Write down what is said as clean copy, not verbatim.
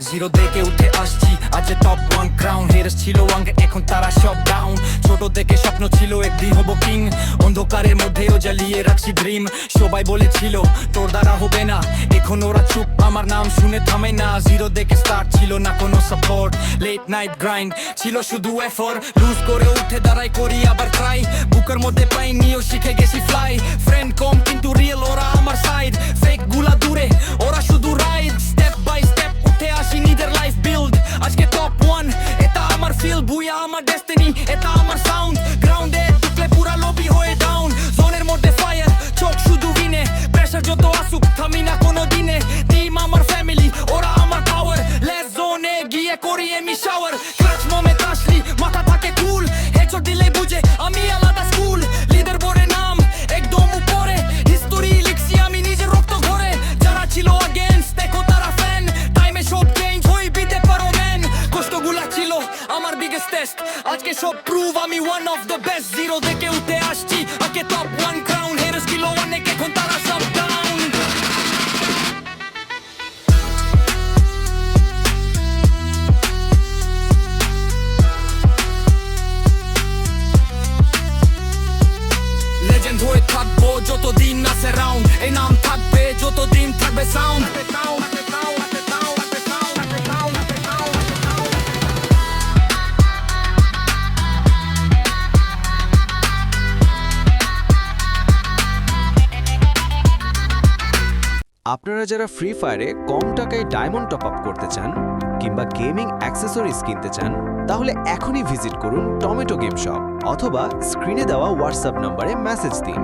Zero থেকে উঠে আসছি আজ টপ ওয়ান ক্রাউন। হেরেস ছিল আগে এখন তারা সব ডাউন। ছোট থেকে স্বপ্ন ছিল একদিন হব কিং। অন্ধকারের মধ্যেও জ্বালিয়ে রাখছি ড্রিম। সবাই বলেছিল তোর দ্বারা হবে না, এখন ওরা চুপ, আমার নাম শুনে থামে না। জিরো থেকে স্টার্ট, ছিল না কোনো সাপোর্ট। লেট নাইট গ্রাইন্ড ছিল শুধু এফোর্ট। লুজ করে উঠে দাঁড়াই করি আবার ট্রাই। বুকের মধ্যে পাইনিও শিখে গেছি ফ্লাই। ফ্রেন্ড কম কিন্তু রিয়েল ওরা আমার সাইড। ফেক গুলা দূরে ওরা শুধু রাইড। স্টেপ বাই স্টেপ উঠে আসি নিজের লাইফ বিল্ড। আজকে টপ ওয়ান এটা আমার ফিল। বুয়া আমার ডেস্টিনি, এটা আমার সাউন্ড। গ্রাউন্ডে ঢুকলে পুরা লবি হয়ে ডাউন। জোনের মধ্যে ফায়ার, চোখ শুধু বিনে। প্রেসার যত আসুক থামি না কোনো দিনে। টিম আমার ফ্যামিলি, ওরা আমার পাওয়ার। লেস জোনে গিয়ে করি আমি শাওয়ার। ক্লাচ মোমেন্ট আসলি মাথা থাকে কুল। হেডশট দিলে বুঝে আমি আলাদা স্কুল। লিডার বড়ে নাম একদম উপরে। হিস্টোরি লিখছি আমি নিজের রক্ত ঘরে। যারা ছিল अगेंस्ट দেখো তারা ফ্যান। টাইমে সব চেঞ্জ হই বিতে পারো ম্যান। কষ্টগুলা ছিল আমার বিগেস্ট টেস্ট। আজকে সব প্রুভ আমি one of the best. Zero থেকে উঠে আসছি আগে টপ ওয়ান ক্রাউন। হেরেস ছিল অনেক এখন তারা সব ডাউন। লেজেন্ড হয়ে থাকবো যতদিন আছে রাউন্ড। এই নাম থাকবে যতদিন থাকবে সাউন্ড। আপনারা যারা ফ্রি ফায়ারে কম টাকায় ডায়মন্ড টপ আপ করতে চান কিংবা গেমিং অ্যাক্সেসরিজ কিনতে চান, তাহলে এখনই ভিজিট করুন টমেটো গেম শপ অথবা স্ক্রিনে দেওয়া হোয়াটসঅ্যাপ নম্বরে মেসেজ দিন।